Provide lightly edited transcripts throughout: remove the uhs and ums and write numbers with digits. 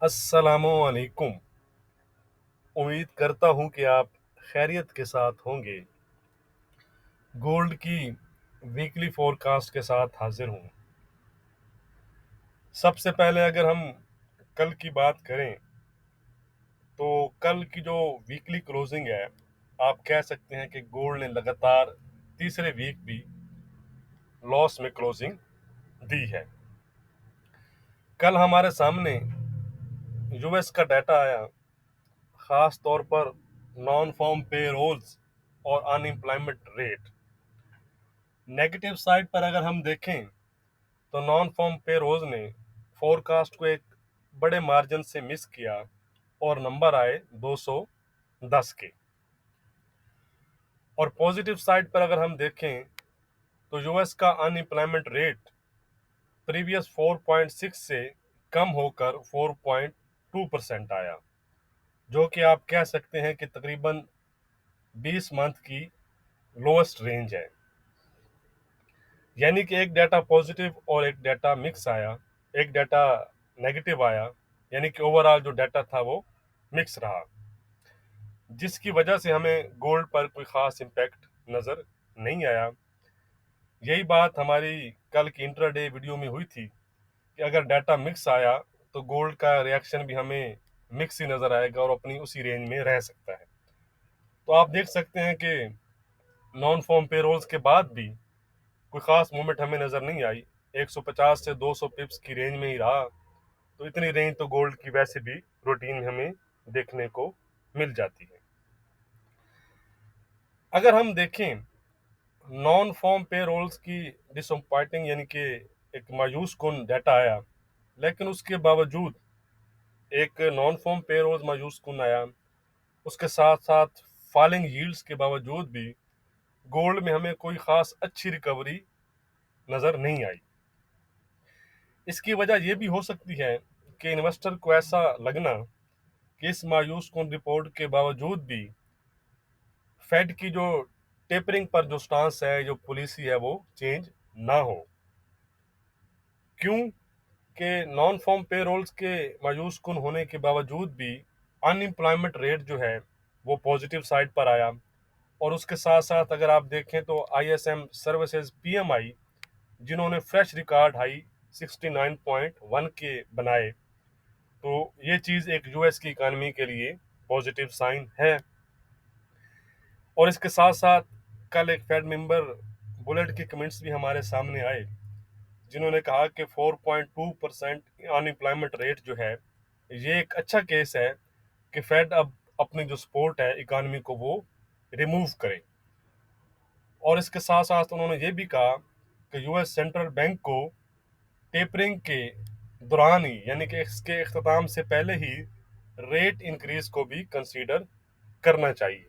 अस्सलामुअलैकुम। उम्मीद करता हूँ कि आप खैरियत के साथ होंगे। गोल्ड की वीकली फोरकास्ट के साथ हाजिर हूँ। सबसे पहले अगर हम कल की बात करें तो कल की जो वीकली क्लोजिंग है, आप कह सकते हैं कि गोल्ड ने लगातार तीसरे वीक भी लॉस में क्लोजिंग दी है। कल हमारे सामने यूएस का डाटा आया, खास तौर पर नॉन फॉर्म पे रोल्स और अनएम्प्लॉयमेंट रेट। नेगेटिव साइड पर अगर हम देखें तो नॉन फॉर्म पेरोज ने फोरकास्ट को एक बड़े मार्जिन से मिस किया और नंबर आए 210 के। और पॉजिटिव साइड पर अगर हम देखें तो यूएस का अनएम्प्लॉयमेंट रेट प्रीवियस 4.6 से कम होकर 4.2% आया, जो कि आप कह सकते हैं कि तकरीबन 20 मंथ की लोएस्ट रेंज है। यानी कि एक डाटा पॉजिटिव और एक डाटा मिक्स आया, एक डाटा नेगेटिव आया, यानी कि ओवरऑल जो डाटा था वो मिक्स रहा, जिसकी वजह से हमें गोल्ड पर कोई खास इम्पैक्ट नज़र नहीं आया। यही बात हमारी कल की इंट्राडे वीडियो में हुई थी कि अगर डाटा मिक्स आया तो गोल्ड का रिएक्शन भी हमें मिक्स ही नज़र आएगा और अपनी उसी रेंज में रह सकता है। तो आप देख सकते हैं कि नॉन फॉर्म पेरोल्स के बाद भी कोई खास मूवमेंट हमें नज़र नहीं आई। 150 से 200 पिप्स की रेंज में ही रहा। तो इतनी रेंज तो गोल्ड की वैसे भी रूटीन में हमें देखने को मिल जाती है। अगर हम देखें नॉन फॉर्म पे रोल्स की डिसअपॉइंटिंग, यानी कि एक मायूस कुन डाटा आया, लेकिन उसके बावजूद एक नॉन फॉर्म पे रोल्स मायूस कुन आया, उसके साथ साथ फॉलिंग यील्ड्स के बावजूद भी गोल्ड में हमें कोई खास अच्छी रिकवरी नज़र नहीं आई। इसकी वजह यह भी हो सकती है कि इन्वेस्टर को ऐसा लगना कि इस मायूस कुन रिपोर्ट के बावजूद भी फेड की जो टेपरिंग पर जो स्टांस है, जो पॉलिसी है, वो चेंज ना हो। क्यों कि नॉन फॉर्म पे रोल्स के मायूस कुन होने के बावजूद भी अनएम्प्लॉयमेंट रेट जो है वो पॉजिटिव साइड पर आया। और उसके साथ साथ अगर आप देखें तो आईएसएम सर्विसेज पीएमआई, जिन्होंने फ्रेश रिकॉर्ड हाई 69.1 के बनाए, तो ये चीज़ एक यूएस की इकानमी के लिए पॉजिटिव साइन है। और इसके साथ साथ कल एक फेड मेंबर बुलेट के कमेंट्स भी हमारे सामने आए, जिन्होंने कहा कि 4.2% अनएम्प्लॉयमेंट रेट जो है, ये एक अच्छा केस है कि फेड अब अपनी जो सपोर्ट है इकानमी को वो रिमूव करे। और इसके साथ साथ उन्होंने ये भी कहा कि यूएस सेंट्रल बैंक को टेपरिंग के दौरान ही, यानी कि इसके अख्ताम से पहले ही, रेट इंक्रीज को भी कंसीडर करना चाहिए,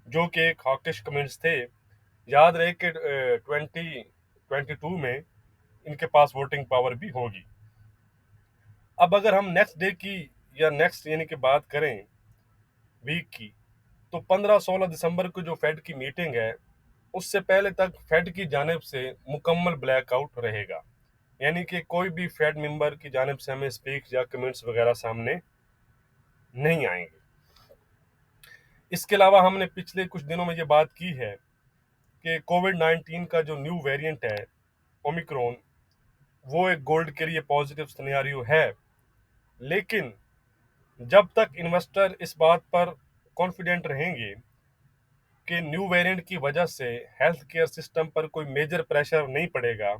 जो कि एक हॉकिश कमेंट्स थे। याद रहे कि 2022 में इनके पास वोटिंग पावर भी होगी। अब अगर हम नेक्स्ट डे की या नेक्स्ट यानी कि बात करें वीक की, तो 15-16 दिसंबर को जो फेड की मीटिंग है, उससे पहले तक फेड की जानिब से मुकम्मल ब्लैकआउट रहेगा। यानी कि कोई भी फेड मेंबर की जानिब से हमें स्पीच या कमेंट्स वगैरह सामने नहीं आएंगे। इसके अलावा हमने पिछले कुछ दिनों में ये बात की है कि कोविड-19 का जो न्यू वेरिएंट है, ओमिक्रॉन, वो एक गोल्ड के लिए पॉजिटिव सिनेरियो है। लेकिन जब तक इन्वेस्टर इस बात पर कॉन्फिडेंट रहेंगे कि न्यू वेरिएंट की वजह से हेल्थ केयर सिस्टम पर कोई मेजर प्रेशर नहीं पड़ेगा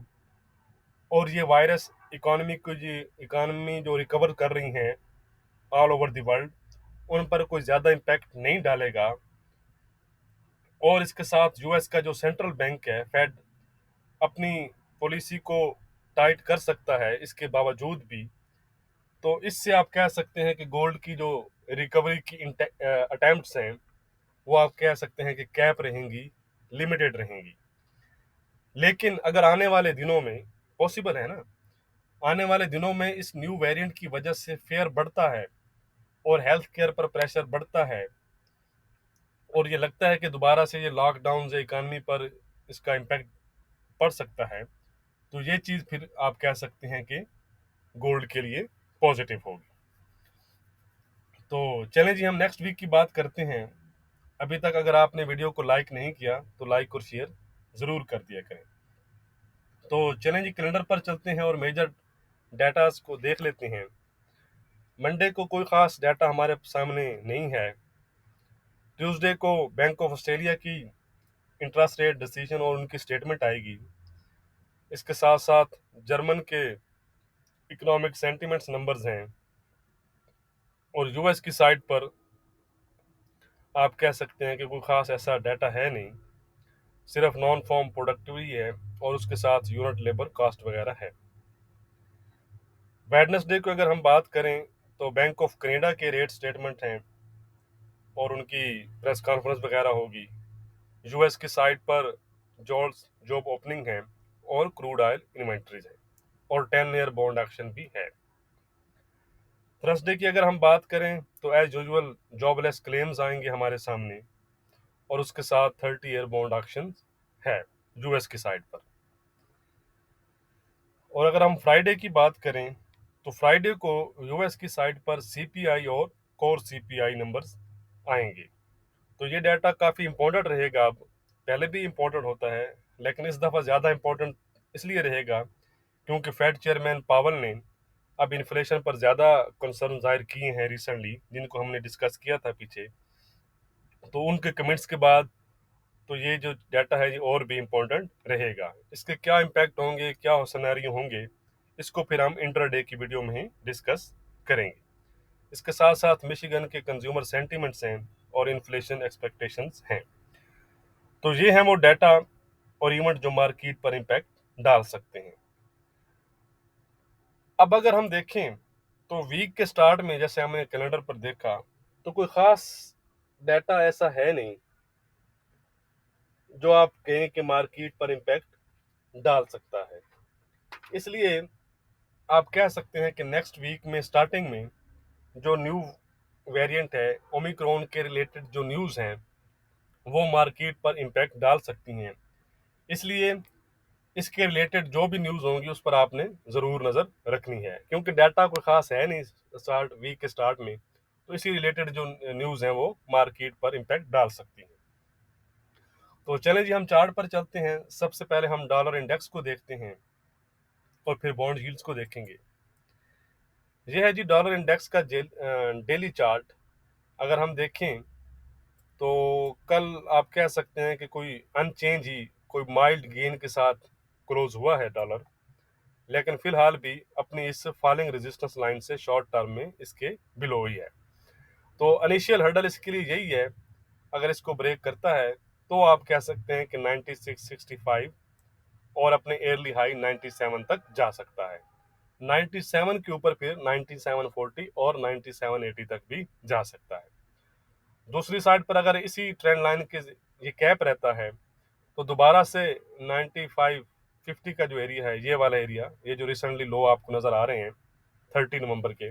और ये वायरस इकोनॉमी जो रिकवर कर रही हैं ऑल ओवर द वर्ल्ड, उन पर कोई ज़्यादा इम्पैक्ट नहीं डालेगा, और इसके साथ यूएस का जो सेंट्रल बैंक है फेड अपनी पॉलिसी को टाइट कर सकता है इसके बावजूद भी, तो इससे आप कह सकते हैं कि गोल्ड की जो रिकवरी की अटेम्प्ट्स हैं, वो आप कह सकते हैं कि कैप रहेंगी, लिमिटेड रहेंगी। लेकिन अगर आने वाले दिनों में पॉसिबल है ना, आने वाले दिनों में इस न्यू वेरिएंट की वजह से फेयर बढ़ता है और हेल्थ केयर पर प्रेशर बढ़ता है, और ये लगता है कि दोबारा से ये लॉकडाउन या इकानमी पर इसका इम्पैक्ट पड़ सकता है, तो ये चीज़ फिर आप कह सकते हैं कि गोल्ड के लिए पॉजिटिव होगी। तो चलें जी, हम नेक्स्ट वीक की बात करते हैं। अभी तक अगर आपने वीडियो को लाइक नहीं किया तो लाइक और शेयर ज़रूर कर दिया करें। तो चलें जी, कैलेंडर पर चलते हैं और मेजर डाटास को देख लेते हैं। मंडे को कोई ख़ास डाटा हमारे सामने नहीं है। ट्यूसडे को बैंक ऑफ ऑस्ट्रेलिया की इंटरेस्ट रेट डिसीजन और उनकी स्टेटमेंट आएगी। इसके साथ साथ जर्मन के इकोनॉमिक सेंटिमेंट्स नंबर्स हैं, और यूएस की साइड पर आप कह सकते हैं कि कोई ख़ास ऐसा डाटा है नहीं, सिर्फ नॉन फॉर्म प्रोडक्टिविटी है और उसके साथ यूनिट लेबर कॉस्ट वगैरह है। वेडनेसडे को अगर हम बात करें तो बैंक ऑफ कनाडा के रेट स्टेटमेंट हैं और उनकी प्रेस कॉन्फ्रेंस वगैरह होगी। यूएस की साइड पर जॉब ओपनिंग है और क्रूड ऑयल इन्वेंट्रीज है, और 10 ईयर बॉन्ड एक्शन भी है। थर्सडे की अगर हम बात करें तो एज यूजुअल जॉबलेस क्लेम्स आएंगे हमारे सामने, और उसके साथ 30 ईयर बॉन्ड एक्शन है यूएस की साइड पर। और अगर हम फ्राइडे की बात करें तो फ्राइडे को यूएस की साइड पर सीपीआई और कोर सीपीआई नंबर्स आएंगे। तो ये डाटा काफ़ी इंपॉर्टेंट रहेगा। अब पहले भी इंपॉर्टेंट होता है, लेकिन इस दफ़ा ज़्यादा इंपॉर्टेंट इसलिए रहेगा क्योंकि फेड चेयरमैन पावल ने अब इन्फ्लेशन पर ज़्यादा कंसर्न जाहिर किए हैं रिसेंटली, जिनको हमने डिस्कस किया था पीछे। तो उनके कमेंट्स के बाद तो ये जो डाटा है ये और भी इम्पोर्टेंट रहेगा। इसके क्या इम्पैक्ट होंगे, क्या सिनेरियो होंगे, इसको फिर हम इंटरडे की वीडियो में ही डिस्कस करेंगे। इसके साथ साथ मिशिगन के कंज्यूमर सेंटिमेंट्स हैं और इन्फ्लेशन एक्सपेक्टेशंस हैं। तो ये हैं वो डाटा और इवेंट जो मार्केट पर इम्पैक्ट डाल सकते हैं। अब अगर हम देखें तो वीक के स्टार्ट में जैसे हमने कैलेंडर पर देखा तो कोई ख़ास डाटा ऐसा है नहीं जो आप कहें कि मार्केट पर इम्पैक्ट डाल सकता है। इसलिए आप कह सकते हैं कि नेक्स्ट वीक में स्टार्टिंग में जो न्यू वेरिएंट है ओमिक्रॉन के रिलेटेड जो न्यूज़ हैं वो मार्केट पर इम्पैक्ट डाल सकती हैं। इसलिए इसके रिलेटेड जो भी न्यूज़ होंगी उस पर आपने ज़रूर नज़र रखनी है, क्योंकि डाटा कोई ख़ास है नहीं स्टार्ट वीक के स्टार्ट में। तो इसी रिलेटेड जो न्यूज़ हैं वो मार्केट पर इम्पैक्ट डाल सकती हैं। तो चलें जी, हम चार्ट पर चलते हैं। सबसे पहले हम डॉलर इंडेक्स को देखते हैं और फिर बॉन्ड यील्ड्स को देखेंगे। ये है जी डॉलर इंडेक्स का डेली चार्ट। अगर हम देखें तो कल आप कह सकते हैं कि कोई अनचेंज ही, कोई माइल्ड गेन के साथ क्लोज हुआ है डॉलर, लेकिन फिलहाल भी अपनी इस फॉलिंग रेजिस्टेंस लाइन से शॉर्ट टर्म में इसके बिलो ही है। तो इनिशियल हर्डल इसके लिए यही है, अगर इसको ब्रेक करता है तो आप कह सकते हैं कि 9665 और अपने एयरली हाई 97 तक जा सकता है। 97 के ऊपर फिर 9740 और 9780 तक भी जा सकता है। दूसरी साइड पर अगर इसी ट्रेंड लाइन के ये कैप रहता है तो दोबारा से 9550 का जो एरिया है, ये वाला एरिया, ये जो रिसेंटली लो आपको नज़र आ रहे हैं 30 नवंबर के,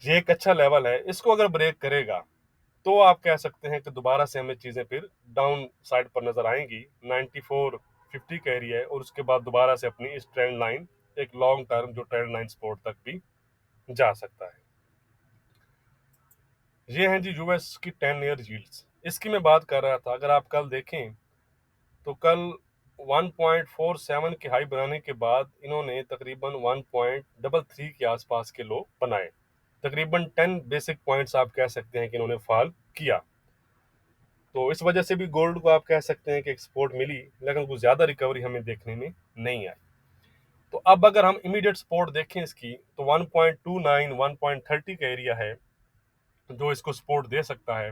ये एक अच्छा लेवल है। इसको अगर ब्रेक करेगा तो आप कह सकते हैं कि दोबारा से हमें चीज़ें फिर डाउन साइड पर नज़र आएंगी। 9450 का एरिया है, और उसके बाद दोबारा से अपनी इस ट्रेंड लाइन, एक लॉन्ग टर्म जो ट्रेंड लाइन सपोर्ट तक भी जा सकता है। ये हैं जी यूएस की 10 ईयर यील्ड्स। इसकी मैं बात कर रहा था। अगर आप कल देखें तो कल 1.47 के हाई बनाने के बाद इन्होंने तकरीबन 1.33 के आसपास के लो बनाए। तकरीबन 10 बेसिक पॉइंट्स आप कह सकते हैं कि इन्होंने फॉल किया। तो इस वजह से भी गोल्ड को आप कह सकते हैं कि एक्सपोर्ट मिली, लेकिन कुछ ज़्यादा रिकवरी हमें देखने में नहीं आई। तो अब अगर हम इमीडिएट सपोर्ट देखें इसकी तो 1.29 1.30 का एरिया है जो इसको सपोर्ट दे सकता है।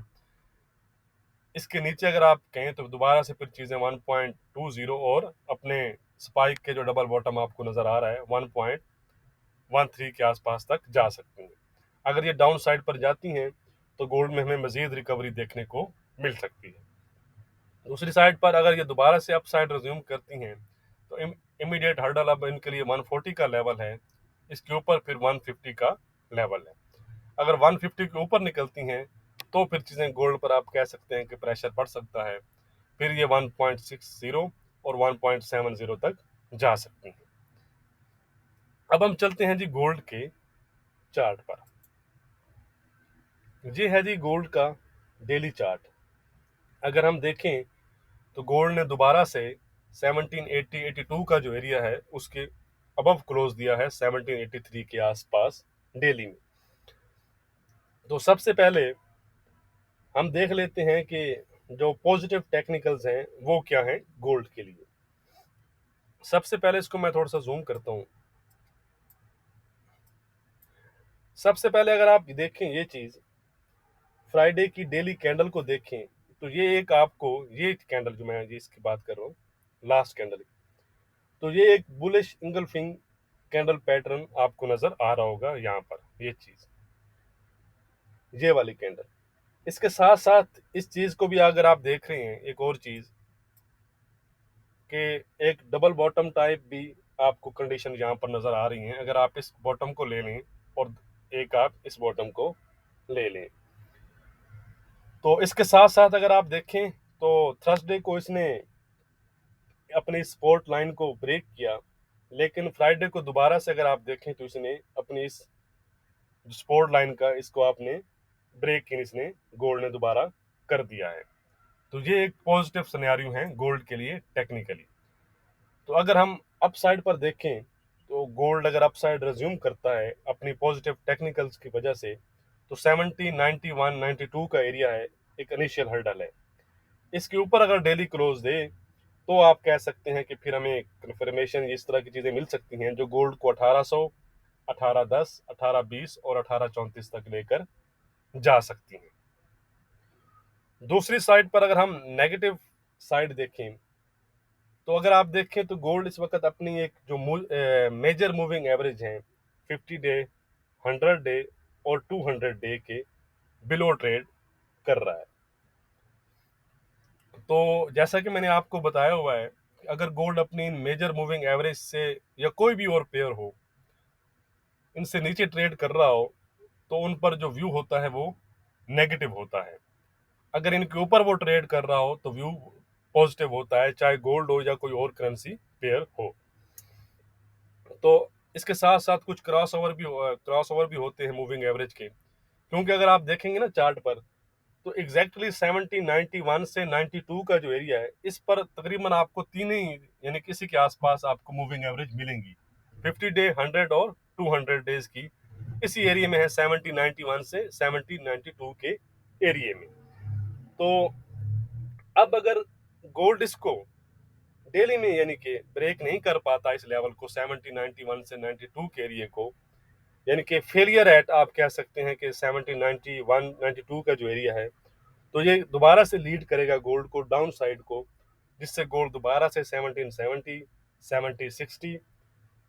इसके नीचे अगर आप कहें तो दोबारा से फिर चीज़ें 1.20 और अपने स्पाइक के जो डबल बॉटम आपको नज़र आ रहा है 1.13 के आसपास तक जा सकती हैं। अगर ये डाउन साइड पर जाती हैं तो गोल्ड में हमें मज़ीद रिकवरी देखने को मिल सकती है। दूसरी साइड पर अगर ये दोबारा से अप साइड रिज्यूम करती हैं तो इमीडिएट हर्डल अब इनके लिए 140 का लेवल है। इसके ऊपर फिर 150 का लेवल है। अगर 150 के ऊपर निकलती हैं तो फिर चीज़ें गोल्ड पर आप कह सकते हैं कि प्रेशर पड़ सकता है। फिर ये 1.60 और 1.70 तक जा सकती हैं। अब हम चलते हैं जी गोल्ड के चार्ट पर। ये है जी गोल्ड का डेली चार्ट। अगर हम देखें तो गोल्ड ने दोबारा से 1780-82 का जो एरिया है उसके अबव क्लोज दिया है 1783 के आसपास डेली में। तो सबसे पहले हम देख लेते हैं कि जो पॉजिटिव टेक्निकल्स हैं वो क्या हैं गोल्ड के लिए। सबसे पहले इसको मैं थोड़ा सा जूम करता हूँ। सबसे पहले अगर आप देखें ये चीज, फ्राइडे की डेली कैंडल को देखें तो ये एक आपको, ये कैंडल जो मैं इसकी बात कर रहा हूँ, लास्ट कैंडल, तो ये एक बुलिश इंगल्फिंग कैंडल पैटर्न आपको नजर आ रहा होगा यहाँ पर, ये चीज, ये वाली कैंडल। इसके साथ साथ इस चीज को भी अगर आप देख रहे हैं, एक और चीज कि एक डबल बॉटम टाइप भी आपको कंडीशन यहाँ पर नजर आ रही है। अगर आप इस बॉटम को ले लें और एक आप इस बॉटम को ले लें, तो इसके साथ साथ अगर आप देखें तो थर्सडे को इसने अपनी सपोर्ट लाइन को ब्रेक किया, लेकिन फ्राइडे को दोबारा से अगर आप देखें तो इसने अपनी इस सपोर्ट लाइन का, इसको आपने ब्रेक इन इसने गोल्ड ने दोबारा कर दिया है। तो ये एक पॉजिटिव सिनेरियो है गोल्ड के लिए टेक्निकली। तो अगर हम अप साइड पर देखें तो गोल्ड अगर अप साइड रिज्यूम करता है अपनी पॉजिटिव टेक्निकल्स की वजह से, तो 70, 91, 92 का एरिया है, एक इनिशियल हर्डल है। इसके ऊपर अगर डेली क्लोज दे तो आप कह सकते हैं कि फिर हमें कंफर्मेशन इस तरह की चीजें मिल सकती हैं जो गोल्ड को 1800, 1810, 1820 और 1834 तक लेकर जा सकती हैं। दूसरी साइड पर अगर हम नेगेटिव साइड देखें तो अगर आप देखें तो गोल्ड इस वक्त अपनी एक जो मेजर मूविंग एवरेज है 50 डे, 100 डे और 200 डे के बिलो ट्रेड कर रहा है। तो जैसा कि मैंने आपको बताया हुआ है कि अगर गोल्ड अपनी इन मेजर मूविंग एवरेज से या कोई भी और पेयर हो इनसे नीचे ट्रेड कर रहा हो तो उन पर जो व्यू होता है वो नेगेटिव होता है। अगर इनके ऊपर वो ट्रेड कर रहा हो तो व्यू पॉजिटिव होता है, चाहे गोल्ड हो या कोई और करेंसी पेयर हो। तो इसके साथ साथ कुछ क्रॉस ओवर भी होते हैं मूविंग एवरेज के, क्योंकि अगर आप देखेंगे ना चार्ट पर तो एग्जैक्टली 70, 91 से 92 का जो एरिया है इस पर तकरीबन आपको तीन ही यानी किसी के आसपास आपको मूविंग एवरेज मिलेंगी, 50 डे, 100 और 200 डेज की इसी एरिया में है, 70, 91 से 70, 92 के एरिया में। तो अब अगर गोल्ड इसको डेली में यानी कि ब्रेक नहीं कर पाता इस लेवल को 70, 91 से 92 के एरिया को, यानी कि फेलियर एट आप कह सकते हैं कि 70, 91, 92 का जो एरिया है, तो ये दोबारा से लीड करेगा गोल्ड को डाउन साइड को, जिससे गोल्ड दोबारा से 1770, 7060,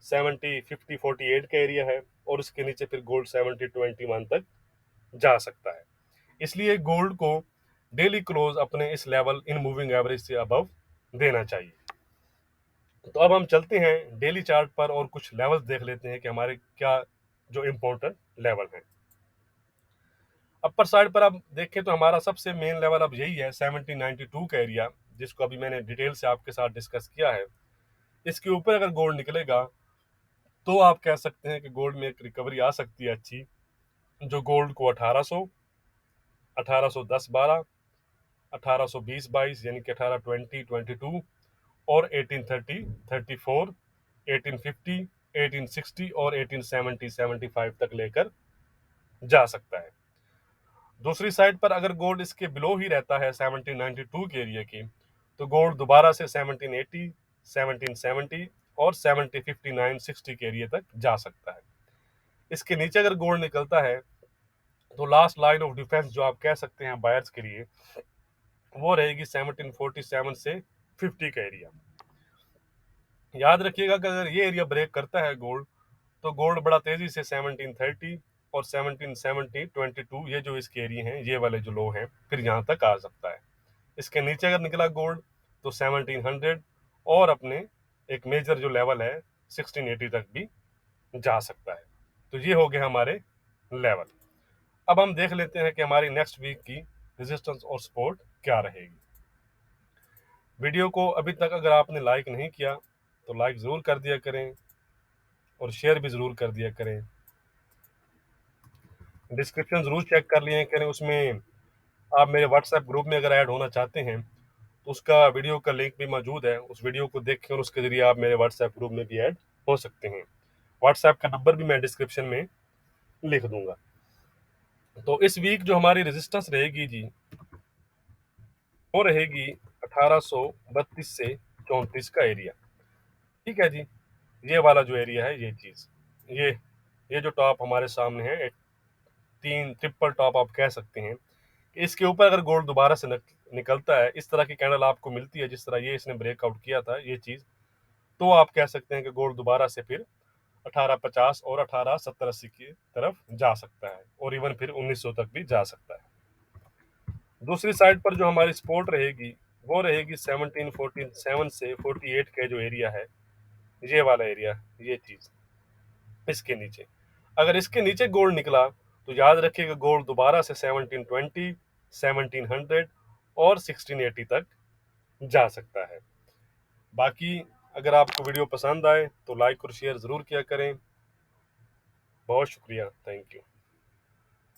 70, 50, 48 का एरिया है और उसके नीचे फिर गोल्ड 70, 21 तक जा सकता है। इसलिए गोल्ड को डेली क्लोज अपने इस लेवल इन मूविंग एवरेज से अबव देना चाहिए। तो अब हम चलते हैं डेली चार्ट पर और कुछ लेवल्स देख लेते हैं कि हमारे क्या जो इम्पोर्टेंट लेवल हैं। अपर साइड पर आप देखें तो हमारा सबसे मेन लेवल अब यही है 1792 का एरिया, जिसको अभी मैंने डिटेल से आपके साथ डिस्कस किया है। इसके ऊपर अगर गोल्ड निकलेगा तो आप कह सकते हैं कि गोल्ड में एक रिकवरी आ सकती है अच्छी, जो गोल्ड को 1800, 1810-12, 1820-22 यानी कि 1820-22 और 1830-34, 1850, 1860 और 1870-75 तक लेकर जा सकता है। दूसरी साइड पर अगर गोल्ड इसके बिलो ही रहता है 1792 के एरिया की, तो गोल्ड दोबारा से 1780, 1770 और 7059, 60 के एरिया तक जा सकता है। इसके नीचे अगर गोल्ड निकलता है तो लास्ट लाइन ऑफ डिफेंस जो आप कह सकते हैं बायर्स के लिए, वो रहेगी 1747 से 50 का एरिया। याद रखिएगा कि अगर ये एरिया ब्रेक करता है गोल्ड, तो गोल्ड बड़ा तेजी से 1730 और 1770, 22 ये जो इसके एरिया हैं, ये वाले जो लो हैं, फिर यहाँ तक आ सकता है। इसके नीचे अगर निकला गोल्ड तो 1700 और अपने एक मेजर जो लेवल है 1680 तक भी जा सकता है। तो ये हो गए हमारे लेवल। अब हम देख लेते हैं कि हमारी नेक्स्ट वीक की रेजिस्टेंस और सपोर्ट क्या रहेगी। वीडियो को अभी तक अगर आपने लाइक नहीं किया तो लाइक ज़रूर कर दिया करें और शेयर भी ज़रूर कर दिया करें। डिस्क्रिप्शन ज़रूर चेक कर लिए करें, उसमें आप मेरे व्हाट्सएप ग्रुप में अगर ऐड होना चाहते हैं तो उसका वीडियो का लिंक भी मौजूद है, उस वीडियो को देखें और उसके ज़रिए आप मेरे व्हाट्सएप ग्रुप में भी ऐड हो सकते हैं। व्हाट्सएप का नंबर भी मैं डिस्क्रिप्शन में लिख दूंगा। तो इस वीक जो हमारी रेजिस्टेंस रहेगी जी, वो रहेगी 1832 से 34 का एरिया। ठीक है जी, ये वाला जो एरिया है, ये चीज़, ये ये जो टॉप हमारे सामने है, एक तीन ट्रिपल टॉप आप कह सकते हैं। इसके ऊपर अगर गोल्ड दोबारा से निकलता है, इस तरह की कैंडल आपको मिलती है जिस तरह ये इसने ब्रेकआउट किया था ये चीज़, तो आप कह सकते हैं कि गोल्ड दोबारा से फिर 1850 और 1870-80 की तरफ जा सकता है और इवन फिर 1900 तक भी जा सकता है। दूसरी साइड पर जो हमारी सपोर्ट रहेगी वो रहेगी 1747 से 48 का जो एरिया है, ये वाला एरिया, ये चीज़ इसके नीचे। अगर इसके नीचे गोल्ड निकला तो याद रखिएगा गोल्ड दोबारा से 1720, 1700 और 1680 तक जा सकता है। बाकी अगर आपको वीडियो पसंद आए तो लाइक और शेयर ज़रूर किया करें। बहुत शुक्रिया, थैंक यू।